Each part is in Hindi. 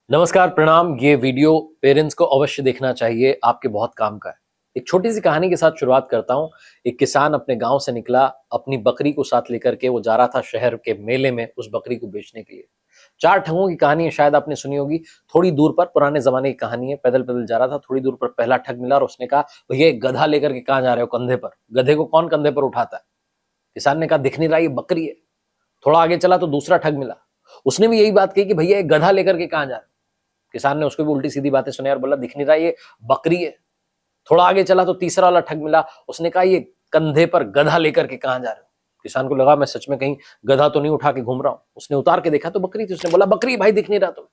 नमस्कार, प्रणाम। ये वीडियो पेरेंट्स को अवश्य देखना चाहिए, आपके बहुत काम का है। एक छोटी सी कहानी के साथ शुरुआत करता हूँ। एक किसान अपने गांव से निकला, अपनी बकरी को साथ लेकर के वो जा रहा था शहर के मेले में उस बकरी को बेचने के लिए। चार ठगों की कहानी है, शायद आपने सुनी होगी। थोड़ी दूर पर पुराने जमाने की कहानी है, पैदल पैदल जा रहा था, थोड़ी दूर पर पहला ठग मिला और उसने कहा, भैया एक गधा लेकर के कहाँ जा रहे हो? कंधे पर। गधे को कौन कंधे पर उठाता है? किसान ने कहा, दिख नहीं रहा, ये बकरी है। थोड़ा आगे चला तो दूसरा ठग मिला, उसने भी यही बात कही कि भैया एक गधा लेकर के कहाँ जा रहे हो? किसान ने उसको भी उल्टी सीधी बातें सुनाई और बोला, दिख नहीं रहा, ये बकरी है। थोड़ा आगे चला तो तीसरा वाला ठग मिला, उसने कहा, ये कंधे पर गधा लेकर के कहां जा रहे हो? किसान को लगा, मैं सच में कहीं गधा तो नहीं उठा के घूम रहा हूं। उसने उतार के देखा तो बकरी थी। उसने बोला, बकरी भाई, दिख नहीं रहा तुम्हें?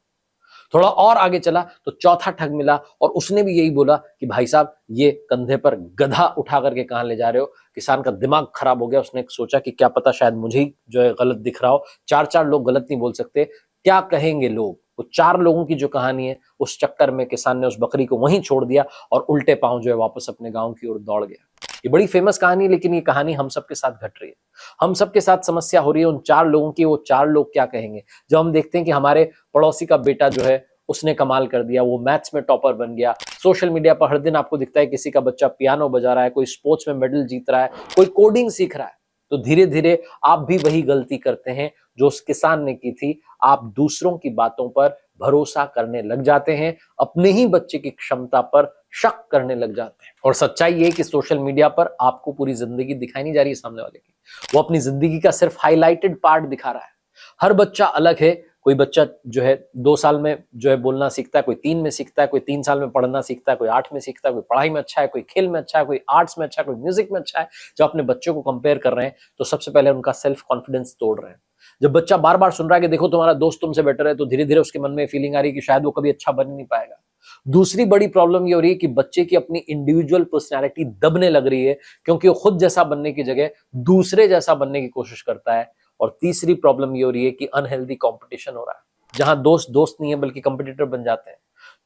थोड़ा और आगे चला तो चौथा ठग मिला और उसने भी यही बोला कि भाई साहब, ये कंधे पर गधा उठा करके कहां ले जा रहे हो? किसान का दिमाग खराब हो गया। उसने सोचा कि क्या पता शायद मुझे ही जो है गलत दिख रहा हो। चार चार लोग गलत नहीं बोल सकते, क्या कहेंगे लोग? वो चार लोगों की जो कहानी है, उस चक्कर में किसान ने उस बकरी को वहीं छोड़ दिया और उल्टे पांव जो है वापस अपने गांव की ओर दौड़ गया। ये बड़ी फेमस कहानी है, लेकिन ये कहानी हम सबके साथ घट रही है। हम सबके साथ समस्या हो रही है उन चार लोगों की। वो चार लोग क्या कहेंगे जब हम देखते हैं कि हमारे पड़ोसी का बेटा जो है उसने कमाल कर दिया, वो मैथ्स में टॉपर बन गया। सोशल मीडिया पर हर दिन आपको दिखता है किसी का बच्चा पियानो बजा रहा है, कोई स्पोर्ट्स में मेडल जीत रहा है, कोई कोडिंग सीख रहा है। तो धीरे धीरे आप भी वही गलती करते हैं जो उस किसान ने की थी। आप दूसरों की बातों पर भरोसा करने लग जाते हैं, अपने ही बच्चे की क्षमता पर शक करने लग जाते हैं। और सच्चाई ये है कि सोशल मीडिया पर आपको पूरी जिंदगी दिखाई नहीं जा रही है सामने वाले की। वो अपनी जिंदगी का सिर्फ हाईलाइटेड पार्ट दिखा रहा है। हर बच्चा अलग है। कोई बच्चा जो है 2 साल में जो है बोलना सीखता है, कोई 3 में सीखता है, कोई 3 साल में पढ़ना सीखता है, कोई 8 में सीखता है, कोई पढ़ाई में अच्छा है, कोई खेल में अच्छा है, कोई आर्ट्स में अच्छा है, कोई म्यूजिक में अच्छा है। जब अपने बच्चों को कंपेयर कर रहे हैं तो सबसे पहले उनका सेल्फ कॉन्फिडेंस तोड़ रहे हैं। जब बच्चा बार बार सुन रहा है कि देखो तुम्हारा दोस्त तुमसे बेटर है, तो धीरे धीरे उसके मन में फीलिंग आ रही है कि शायद वो कभी अच्छा बन नहीं पाएगा। दूसरी बड़ी प्रॉब्लम ये हो रही है कि बच्चे की अपनी इंडिविजुअल पर्सनैलिटी दबने लग रही है, क्योंकि वो खुद जैसा बनने की जगह दूसरे जैसा बनने की कोशिश करता है। और तीसरी प्रॉब्लम ये हो रही है कि अनहेल्दी कंपटीशन हो रहा है, जहां दोस्त दोस्त नहीं है बल्कि कंपटीटर बन जाते हैं।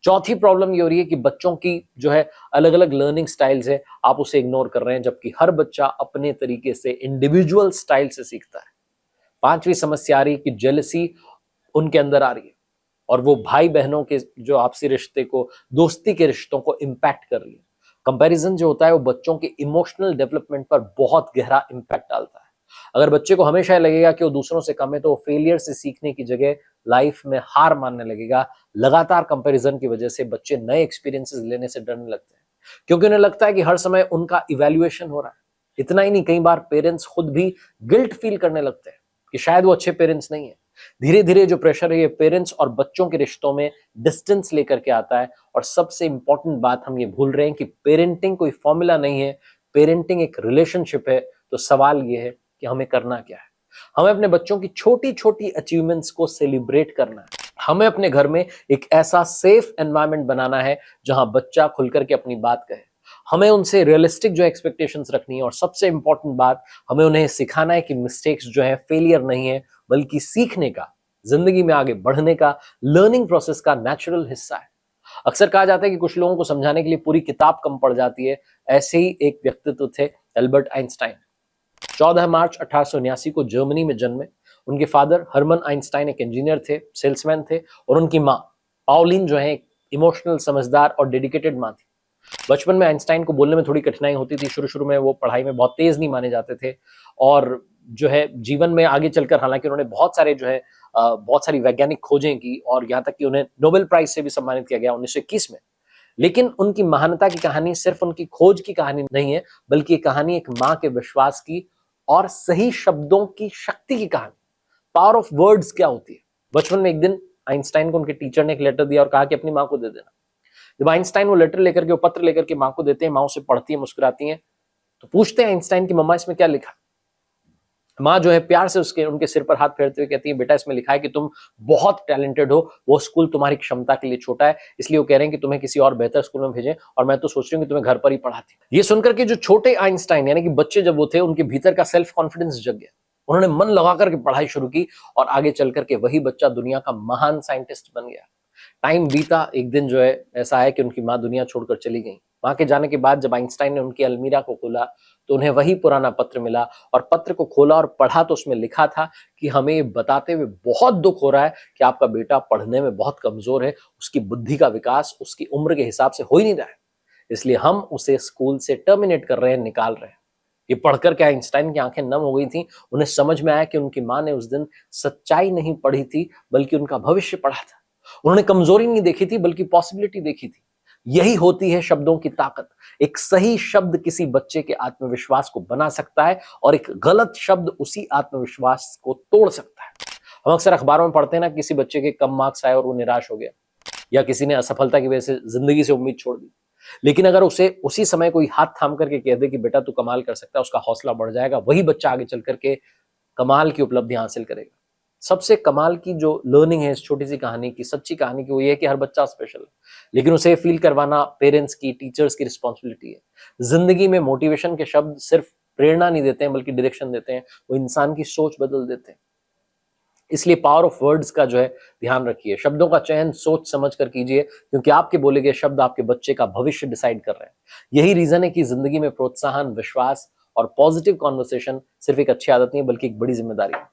चौथी प्रॉब्लम ये हो रही है कि बच्चों की जो है अलग अलग लर्निंग स्टाइल्स है, आप उसे इग्नोर कर रहे हैं, जबकि हर बच्चा अपने तरीके से इंडिविजुअल स्टाइल से सीखता है। पांचवी समस्या आ रही है कि जेलसी उनके अंदर आ रही है और वो भाई बहनों के जो आपसी रिश्ते को, दोस्ती के रिश्तों को इंपैक्ट कर रही है। कंपैरिजन जो होता है वो बच्चों के इमोशनल डेवलपमेंट पर बहुत गहरा इंपैक्ट डालता है। अगर बच्चे को हमेशा लगेगा कि वो दूसरों से कम है, तो वो फेलियर से सीखने की जगह लाइफ में हार मानने लगेगा। लगातार कंपैरिजन की वजह से बच्चे नए एक्सपीरियंसेस लेने से डरने लगते हैं, क्योंकि उन्हें लगता है कि हर समय उनका इवैल्यूएशन हो रहा है। इतना ही नहीं, कई बार पेरेंट्स खुद भी गिल्ट फील करने लगते हैं कि शायद वो अच्छे पेरेंट्स नहीं है। धीरे धीरे जो प्रेशर है ये पेरेंट्स और बच्चों के रिश्तों में डिस्टेंस लेकर के आता है। और सबसे इंपॉर्टेंट बात हम ये भूल रहे हैं कि पेरेंटिंग कोई फॉर्मूला नहीं है, पेरेंटिंग एक रिलेशनशिप है। तो सवाल ये है कि हमें करना क्या है। हमें अपने बच्चों की छोटी छोटी अचीवमेंट्स को सेलिब्रेट करना है। हमें अपने घर में एक ऐसा सेफ एनवायरनमेंट बनाना है जहां बच्चा खुल करके अपनी बात कहे। हमें उनसे रियलिस्टिक जो एक्सपेक्टेशंस रखनी है, और सबसे इंपॉर्टेंट बात, हमें उन्हें सिखाना है कि मिस्टेक्स जो है फेलियर नहीं है, बल्कि सीखने का, जिंदगी में आगे बढ़ने का, लर्निंग प्रोसेस का नेचुरल हिस्सा है। अक्सर कहा जाता है कि कुछ लोगों को समझाने के लिए पूरी किताब कम पड़ जाती है। ऐसे ही एक व्यक्तित्व थे एल्बर्ट आइंस्टाइन। 14 मार्च 1879 को जर्मनी में जन्मे। उनके फादर हरमन आइंस्टाइन एक इंजीनियर थे, सेल्समैन थे, और उनकी माँ पाउलिन जो है इमोशनल, समझदार और डेडिकेटेड माँ थी। बचपन में आइंस्टाइन को बोलने में थोड़ी कठिनाई होती थी। शुरू शुरू में वो पढ़ाई में बहुत तेज नहीं माने जाते थे, और जो है जीवन में आगे चलकर हालांकि उन्होंने बहुत सारे जो है बहुत सारी वैज्ञानिक खोजें की, और यहाँ तक कि उन्हें नोबेल प्राइज से भी सम्मानित किया गया 1921 में। लेकिन उनकी महानता की कहानी सिर्फ उनकी खोज की कहानी नहीं है, बल्कि ये कहानी एक माँ के विश्वास की और सही शब्दों की शक्ति की कहानी। पावर ऑफ वर्ड्स क्या होती है। बचपन में एक दिन आइंस्टाइन को उनके टीचर ने एक लेटर दिया और कहा कि अपनी माँ को दे देना। जब आइंस्टाइन वो लेटर लेकर के, वो पत्र लेकर के माँ को देते हैं, माँ उसे पढ़ती है, मुस्कुराती है, तो पूछते हैं आइंस्टाइन की, मम्मा इसमें क्या लिखा? माँ जो है प्यार से उसके उनके सिर पर हाथ फेरते हुए कहती है, बेटा इसमें लिखा है कि तुम बहुत टैलेंटेड हो, वो स्कूल तुम्हारी क्षमता के लिए छोटा है, इसलिए वो कह रहे हैं कि तुम्हें किसी और बेहतर स्कूल में भेजें, और मैं तो सोच रही हूँ कि तुम्हें घर पर ही पढ़ाती। ये सुनकर के जो छोटे आइंस्टाइन यानी कि बच्चे जब वो थे, उनके भीतर का सेल्फ कॉन्फिडेंस जग गया। उन्होंने मन लगा करके पढ़ाई शुरू की, और आगे चल करके वही बच्चा दुनिया का महान साइंटिस्ट बन गया। टाइम बीता, एक दिन जो है ऐसा है कि उनकी माँ दुनिया छोड़कर चली गई। वहां के जाने के बाद जब आइंस्टाइन ने उनकी अलमीरा को खोला तो उन्हें वही पुराना पत्र मिला, और पत्र को खोला और पढ़ा तो उसमें लिखा था कि हमें ये बताते हुए बहुत दुख हो रहा है कि आपका बेटा पढ़ने में बहुत कमजोर है, उसकी बुद्धि का विकास उसकी उम्र के हिसाब से हो ही नहीं रहा है, इसलिए हम उसे स्कूल से टर्मिनेट कर रहे हैं, निकाल रहे हैं। ये पढ़कर के आइंस्टाइन की आंखें नम हो गई थी। उन्हें समझ में आया कि उनकी मां ने उस दिन सच्चाई नहीं पढ़ी थी, बल्कि उनका भविष्य पढ़ा था। उन्होंने कमजोरी नहीं देखी थी, बल्कि पॉसिबिलिटी देखी थी। यही होती है शब्दों की ताकत। एक सही शब्द किसी बच्चे के आत्मविश्वास को बना सकता है, और एक गलत शब्द उसी आत्मविश्वास को तोड़ सकता है। हम अक्सर अखबारों में पढ़ते हैं ना, किसी बच्चे के कम मार्क्स आए और वो निराश हो गया, या किसी ने असफलता की वजह से जिंदगी से उम्मीद छोड़ दी। लेकिन अगर उसे उसी समय कोई हाथ थाम करके कह दे कि बेटा तू कमाल कर सकता है, उसका हौसला बढ़ जाएगा, वही बच्चा आगे चल करके कमाल की उपलब्धि हासिल करेगा। सबसे कमाल की जो लर्निंग है इस छोटी सी कहानी की, सच्ची कहानी की, वो ये है कि हर बच्चा स्पेशल है, लेकिन उसे फील करवाना पेरेंट्स की, टीचर्स की रिस्पॉन्सिबिलिटी है। जिंदगी में मोटिवेशन के शब्द सिर्फ प्रेरणा नहीं देते हैं, बल्कि डायरेक्शन देते हैं। वो इंसान की सोच बदल देते हैं। इसलिए पावर ऑफ वर्ड्स का जो है ध्यान रखिए। शब्दों का चयन सोच समझ कर कीजिए, क्योंकि आपके बोले गए शब्द आपके बच्चे का भविष्य डिसाइड कर रहे हैं। यही रीजन है कि जिंदगी में प्रोत्साहन, विश्वास और पॉजिटिव कॉन्वर्सेशन सिर्फ एक अच्छी आदत नहीं है, बल्कि एक बड़ी जिम्मेदारी है।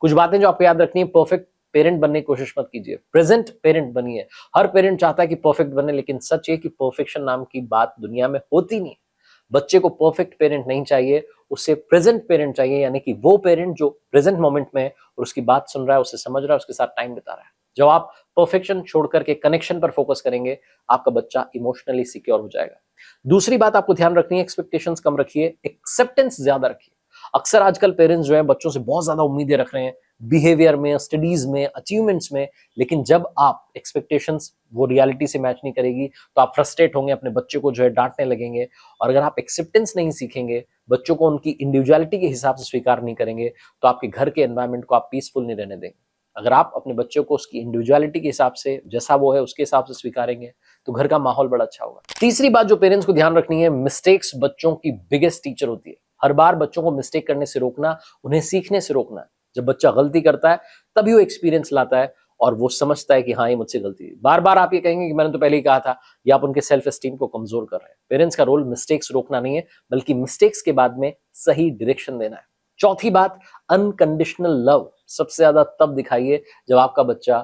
कुछ बातें जो आपको याद रखनी है: परफेक्ट पेरेंट बनने की कोशिश मत कीजिए, प्रेजेंट पेरेंट बनिए। हर पेरेंट चाहता है कि परफेक्ट बने, लेकिन सच है कि परफेक्शन नाम की बात दुनिया में होती नहीं है। बच्चे को परफेक्ट पेरेंट नहीं चाहिए, उसे प्रेजेंट पेरेंट चाहिए, यानी कि वो पेरेंट जो प्रेजेंट मोमेंट में है और उसकी बात सुन रहा है, उसे समझ रहा है, उसके साथ टाइम बिता रहा है। जब आप परफेक्शन छोड़ करके कनेक्शन पर फोकस करेंगे, आपका बच्चा इमोशनली सिक्योर हो जाएगा। दूसरी बात आपको ध्यान रखनी है, एक्सपेक्टेशंस कम रखिए, एक्सेप्टेंस ज्यादा रखिए। अक्सर आजकल पेरेंट्स जो है बच्चों से बहुत ज्यादा उम्मीदें रख रहे हैं, बिहेवियर में, स्टडीज में, अचीवमेंट्स में, लेकिन जब आप एक्सपेक्टेशंस वो रियलिटी से मैच नहीं करेगी तो आप फ्रस्ट्रेट होंगे, अपने बच्चे को जो है डांटने लगेंगे। और अगर आप एक्सेप्टेंस नहीं सीखेंगे, बच्चों को उनकी इंडिविजुअलिटी के हिसाब से स्वीकार नहीं करेंगे, तो आपके घर के एनवायरनमेंट को आप पीसफुल नहीं रहने देंगे। अगर आप अपने बच्चों को उसकी इंडिविजुअलिटी के हिसाब से, जैसा वो है उसके हिसाब से स्वीकारेंगे, तो घर का माहौल बड़ा अच्छा होगा। तीसरी बात जो पेरेंट्स को ध्यान रखनी है, मिस्टेक्स बच्चों की बिगेस्ट टीचर होती है। हर बार बच्चों को मिस्टेक करने से रोकना, उन्हें सीखने से रोकना है। जब बच्चा गलती करता है तभी वो एक्सपीरियंस लाता है, और वो समझता है कि हाँ, ये मुझसे गलती हुई। बार बार आप ये कहेंगे कि मैंने तो पहले ही कहा था, या आप उनके सेल्फ एस्टीम को कमजोर कर रहे हैं। पेरेंट्स का रोल मिस्टेक्स रोकना नहीं है, बल्कि मिस्टेक्स के बाद में सही डायरेक्शन देना है। चौथी बात, अनकंडीशनल लव सबसे ज्यादा तब दिखाइए जब आपका बच्चा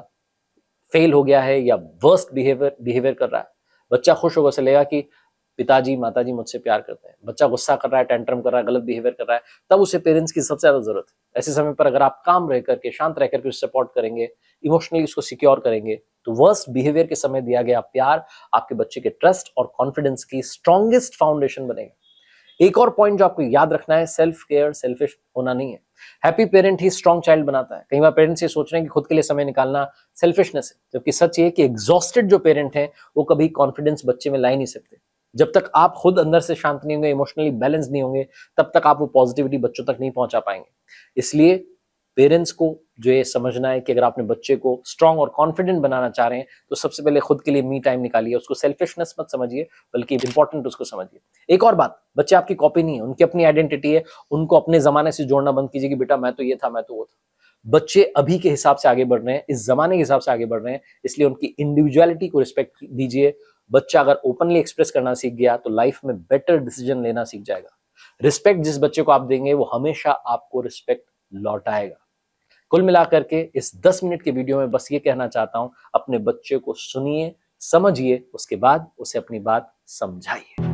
फेल हो गया है या वर्स्ट बिहेवियर कर रहा है। बच्चा खुश होकर उसे लेगा कि पिताजी माताजी मुझसे प्यार करते हैं। बच्चा गुस्सा कर रहा है, टेंट्रम कर रहा है, गलत बिहेवियर कर रहा है, तब उसे पेरेंट्स की सबसे ज्यादा जरूरत है। ऐसे समय पर अगर आप काम रह करके, शांत रह करके उसे सपोर्ट करेंगे, इमोशनली उसको सिक्योर करेंगे, तो वर्स्ट बिहेवियर के समय दिया गया प्यार आपके बच्चे के ट्रस्ट और कॉन्फिडेंस की स्ट्रॉन्गेस्ट फाउंडेशन बनेगा। एक और पॉइंट जो आपको याद रखना है, सेल्फ केयर, सेल्फिश होना नहीं है। हैप्पी पेरेंट ही स्ट्रॉन्ग चाइल्ड बनाता है। कई बार पेरेंट्स ये सोच रहे हैं कि खुद के लिए समय निकालना सेल्फिशनेस है, जबकि सच ये है कि एग्जॉस्टेड जो पेरेंट हैं वो कभी कॉन्फिडेंस बच्चे में ला ही नहीं सकते। जब तक आप खुद अंदर से शांत नहीं होंगे, इमोशनली बैलेंस नहीं होंगे, तब तक आप वो पॉजिटिविटी बच्चों तक नहीं पहुंचा पाएंगे। इसलिए पेरेंट्स को जो ये समझना है कि अगर आपने बच्चे को स्ट्रांग और कॉन्फिडेंट बनाना चाह रहे हैं, तो सबसे पहले खुद के लिए मी टाइम निकालिए। उसको सेल्फिशनेस मत समझिए, बल्कि इंपॉर्टेंट उसको समझिए। एक और बात, बच्चे आपकी कॉपी नहीं है, उनकी अपनी आइडेंटिटी है। उनको अपने जमाने से जोड़ना बंद कीजिए कि बेटा मैं तो ये था, मैं तो वो था। बच्चे अभी के हिसाब से आगे बढ़ रहे हैं, इस जमाने के हिसाब से आगे बढ़ रहे हैं, इसलिए उनकी इंडिविजुअलिटी को रिस्पेक्ट दीजिए। बच्चा अगर ओपनली एक्सप्रेस करना सीख गया तो लाइफ में बेटर डिसीजन लेना सीख जाएगा। रिस्पेक्ट जिस बच्चे को आप देंगे, वो हमेशा आपको रिस्पेक्ट लौटाएगा। कुल मिलाकर के इस 10 मिनट के वीडियो में बस ये कहना चाहता हूं, अपने बच्चे को सुनिए, समझिए, उसके बाद उसे अपनी बात समझाइए।